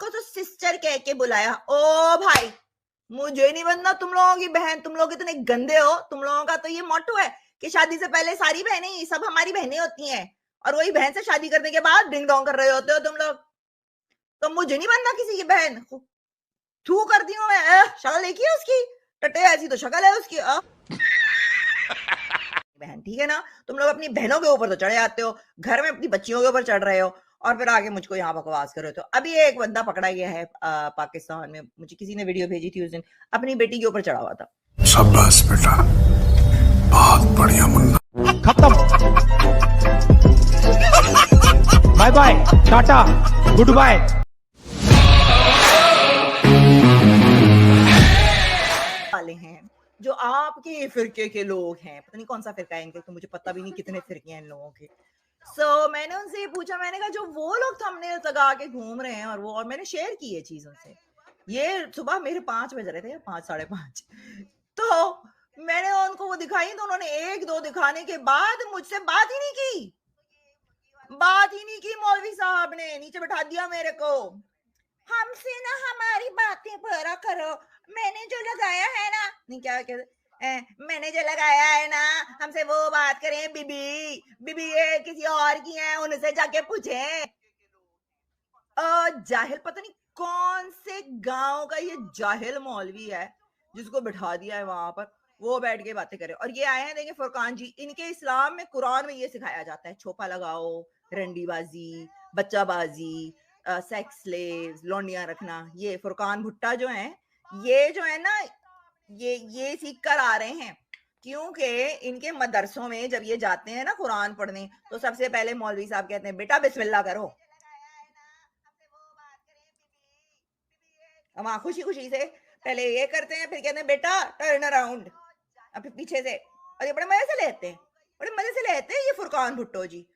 आपको तो सिस्टर कह के बुलाया। ओ भाई, मुझे नहीं बनना तुम लोगों की बहन, तुम लोग इतने गंदे हो। तुम लोगों का तो ये मोटो है कि शादी से पहले सारी बहनें सब हमारी बहनें होती हैं, और वही बहन से शादी करने के बाद डिंग डोंग कर रहे होते हो तुम लोग। तो मुझे नहीं बनना किसी की बहन। थू करती हूँ मैं। शक्ल देखी है उसकी, टट्टे ऐसी तो शक्ल है उसकी। बहन ठीक है ना, तुम लोग अपनी बहनों के ऊपर तो चढ़े आते हो, घर में अपनी बच्चियों के ऊपर चढ़ रहे हो, और फिर आगे मुझको यहाँ बकवास कर रहे हो। तो अभी एक बंदा पकड़ा गया है पाकिस्तान में, मुझे किसी ने वीडियो भेजी थी उस दिन, अपनी बेटी के ऊपर चढ़ा हुआ था। शाबाश बेटा, बहुत बढ़िया मुन्ना। खत्म, bye bye, tata, good bye. वाले हैं जो आपके फिरके के लोग हैं, पता नहीं कौन सा फिरका है इनके, तो मुझे पता भी नहीं कितने फिरके हैं इन लोगों के। मैंने उनसे ये पूछा, मैंने कहा जो वो लोग थंबनेल लगा के घूम रहे हैं और मैंने शेयर की ये चीज उनसे, ये सुबह मेरे 5 बज रहे थे या 5 साढ़े 5, तो मैंने उनको वो दिखाई, तो उन्होंने 1-2 दिखाने के बाद मुझसे बात ही नहीं की। मौलवी साहब ने नीचे बैठा दिया मेरे को। हमसे ना हमारी बातें पूरा करो, मैंने जो लगाया है ना, नहीं क्या कहते, मैंने जो लगाया है ना, हमसे वो बात करें। बीबी ये किसी और की है, उनसे जाके पूछे। जाहिल, पता नहीं कौन से गांव का ये जाहिल मौलवी है जिसको बिठा दिया है वहां पर, वो बैठ के बातें करे। और ये आए हैं, देखिए फुरकान जी, इनके इस्लाम में, कुरान में ये सिखाया जाता है, छोपा लगाओ, रंडीबाजी, बच्चाबाजी, सेक्स स्लेव्स, लौंडियां रखना। ये फुरकान भुट्टा जो है, ये जो है ना, ये सीख कर आ रहे हैं, क्योंकि इनके मदरसों में जब ये जाते हैं ना कुरान पढ़ने, तो सबसे पहले मौलवी साहब कहते हैं, बेटा बिस्मिल्लाह करो। वहां खुशी खुशी से पहले ये करते हैं, फिर कहते हैं बेटा टर्न अराउंड, और फिर पीछे से, और ये बड़े मजे से लेते हैं, ये फुरकान भुट्टो जी।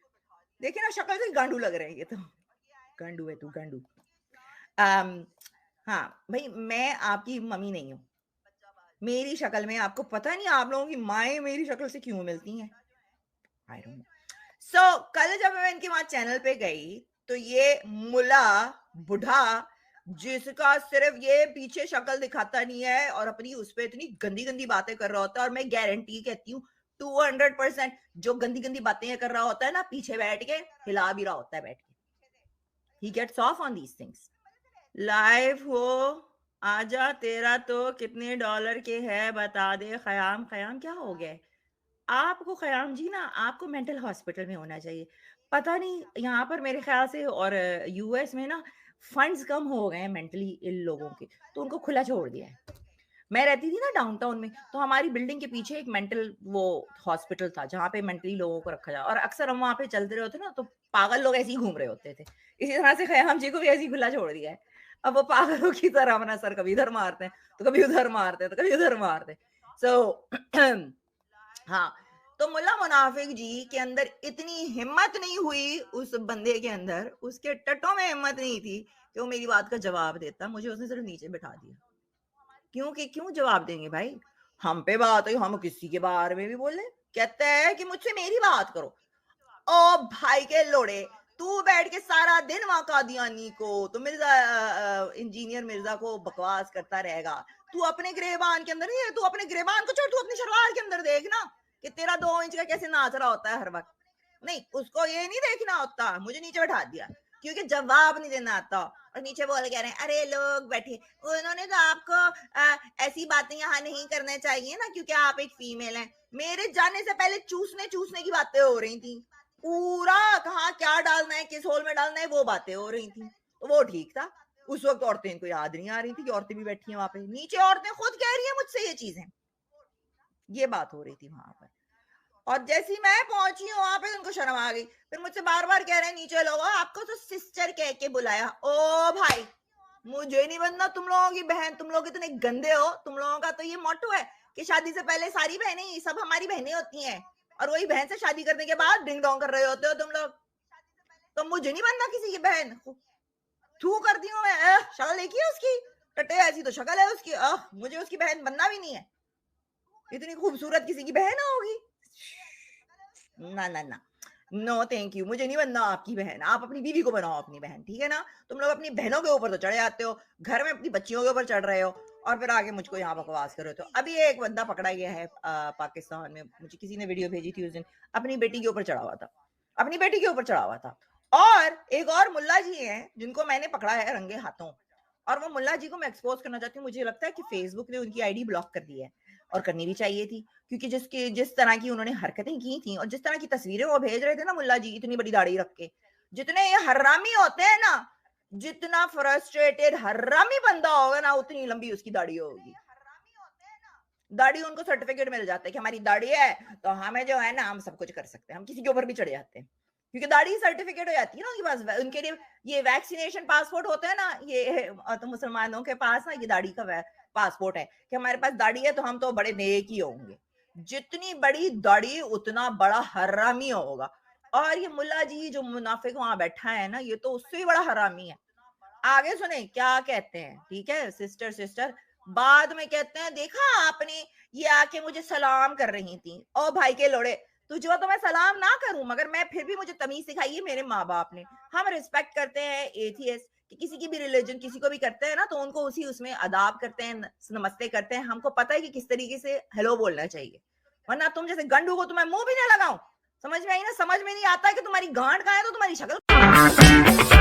देखिए ना, शक्ल से गांडू लग रहे हैं ये तो। गांडू है तू, गांडू। हाँ भाई, मैं आपकी मम्मी नहीं हूँ, मेरी शक्ल में आपको पता नहीं आप लोगों की माएँ मेरी शक्ल से क्यों मिलती हैं, आई डोंट नो। कल जब मैं इनके वहां चैनल पे गई, तो ये मुला बुढ़ा, जिसका सिर्फ ये पीछे शक्ल दिखाता नहीं है और अपनी उस पे इतनी गंदी गंदी बातें कर रहा होता है, और मैं गारंटी कहती हूँ 200% जो गंदी गंदी बातें कर रहा होता है ना, पीछे बैठ के हिला भी रहा होता है बैठ के। He gets off on these things. Live हो, आजा, तेरा तो कितने डॉलर के है बता दे। खयाम क्या हो गया आपको? खयाम जी ना, आपको मेंटल हॉस्पिटल में होना चाहिए। पता नहीं, यहाँ पर मेरे ख्याल से, और यूएस में ना फंड्स कम हो गए हैं मेंटली इल लोगों के, तो उनको खुला छोड़ दिया है। मैं रहती थी ना डाउनटाउन में, तो हमारी बिल्डिंग के पीछे एक मेंटल वो हॉस्पिटल था, जहाँ पे मेंटली लोगों को रखा जाए, और अक्सर हम वहाँ पे चलते रहे होते ना, तो पागल लोग ऐसे ही घूम रहे होते थे। इसी तरह से खयाम जी को भी ऐसे ही खुला छोड़ दिया है। अब वो पागलों की तरह अपना सर कभी इधर मारते हैं, तो कभी उधर मारते हैं, तो कभी उधर मारते हैं। हाँ, तो मुल्ला मुनाफिक जी के अंदर इतनी हिम्मत नहीं हुई, उस बंदे के अंदर, उसके टट्टों में हिम्मत नहीं थी कि वो मेरी बात का जवाब देता। मुझे उसने सिर्फ नीचे बिठा दिया। क्योंकि क्यों जवाब देंगे भाई, हम पे बात है, हम किसी के बारे में भी बोले। कहते हैं कि मुझसे मेरी बात करो। ओ भाई के लोड़े, तू बैठ के सारा दिन वहां कादियानी को, तो मिर्जा इंजीनियर मिर्जा को बकवास करता रहेगा। तू अपने गिरेबान के अंदर नहीं है, तू अपने गिरेबान को छोड़, तू अपनी शलवार के अंदर देख ना कि तेरा 2 इंच का कैसे नाच रहा होता है हर वक्त। नहीं, उसको ये नहीं देखना होता। मुझे नीचे बैठा दिया क्योंकि जवाब नहीं देना आता, और नीचे बोल कह रहे हैं, अरे लोग बैठे, उन्होंने तो आपको ऐसी बातें यहाँ नहीं करना चाहिए ना, क्योंकि आप एक फीमेल हैं। मेरे जाने से पहले चूसने की बातें हो रही थी, पूरा कहाँ क्या डालना है, किस होल में डालना है, वो बातें हो रही थी, तो वो ठीक था। उस वक्त औरतें इनको याद नहीं आ रही थी कि औरतें भी बैठी हैं वहां पे। नीचे औरतें खुद कह रही हैं मुझसे ये चीजें, ये बात हो रही थी वहां पर। और जैसी मैं पहुंची हूँ वहां पे, उनको शर्म आ गई, फिर मुझसे बार बार कह रहे हैं नीचे लोग, आपको तो सिस्टर कह के बुलाया। ओ भाई, मुझे नहीं बनना तुम लोगों की बहन, तुम लोग इतने गंदे हो। तुम लोगों का तो ये मोटो है कि शादी से पहले सारी बहनें सब हमारी बहनें होती हैं, और वही बहन से शादी करने के बाद डिंग डोंग कर रहे होते हो तुम लोग। तो मुझे नहीं बनना किसी की बहन। थू करती हूँ मैं। शक्ल देखी है उसकी, टट्टे ऐसी तो शक्ल है उसकी। मुझे उसकी बहन बनना भी नहीं है। इतनी खूबसूरत किसी की बहन होगी? ना ना ना। नो थैंक यू, मुझे नहीं बनना आपकी बहन, आप अपनी बीवी को बनाओ अपनी बहन, ठीक है ना? तुम लोग अपनी बहनों के ऊपर तो चढ़े आते हो, घर में अपनी बच्चियों के ऊपर चढ़ रहे हो और फिर आगे मुझको यहाँ बकवास कर रहे हो। अभी एक बंदा पकड़ा गया है पाकिस्तान में, मुझे किसी ने वीडियो भेजी थी उस दिन, अपनी बेटी के ऊपर चढ़ा हुआ था, अपनी बेटी के ऊपर चढ़ा हुआ था। और एक और मुल्ला जी हैं, जिनको मैंने पकड़ा है रंगे हाथों, और वो मुल्ला जी को मैं एक्सपोज़ करना चाहती हूँ। मुझे लगता है कि फेसबुक ने उनकी आईडी ब्लॉक कर दी है और करनी भी चाहिए थी, क्योंकि जिस तरह की उन्होंने हरकतें की थी और जिस तरह की तस्वीरें वो भेज रहे थे ना मुल्ला जी इतनी बड़ी दाढ़ी रख के, जितने ये हर्रामी होते हैं ना, जितना फ्रस्ट्रेटेड हर्रामी बंदा होगा ना, उतनी लंबी उसकी दाढ़ी होगी। दाढ़ी उनको सर्टिफिकेट मिल जाता है कि हमारी दाढ़ी है, तो हमें जो है ना हम सब कुछ कर सकते हैं, हम किसी के ऊपर भी चढ़ जाते हैं, क्योंकि दाढ़ी सर्टिफिकेट हो जाती है ना उनके पास। उनके लिए ये वैक्सीनेशन पासपोर्ट होता है ना, ये तो मुसलमानों के पास ना ये दाढ़ी का पासपोर्ट है कि हमारे पास दाढ़ी है तो हम तो बड़े नेक ही होंगे। जितनी बड़ी दाढ़ी उतना बड़ा हरामी होगा। और ये मुल्ला जी जो मुनाफिक वहां बैठा है ना, ये तो उससे भी बड़ा हरामी है। आगे सुने क्या कहते हैं, ठीक है सिस्टर सिस्टर, बाद में कहते हैं देखा आपने, ये आके मुझे सलाम कर रही थी। ओ भाई के लोड़े, तुझे तो मैं सलाम ना करूं, मगर मैं फिर भी, मुझे तमीज सिखाई है मेरे माँ बाप ने। हम रिस्पेक्ट करते हैं एथियस्ट कि किसी की भी रिलीजन किसी को भी करते हैं ना, तो उनको उसी उसमें अदाब करते हैं, नमस्ते करते हैं। हमको पता है कि किस तरीके से हेलो बोलना चाहिए, वरना तुम जैसे गंडू को तो मैं मुंह भी ना लगाऊं। समझ में आई ना? समझ में नहीं आता है कि तुम्हारी गांड कहाँ है तो तुम्हारी शक्ल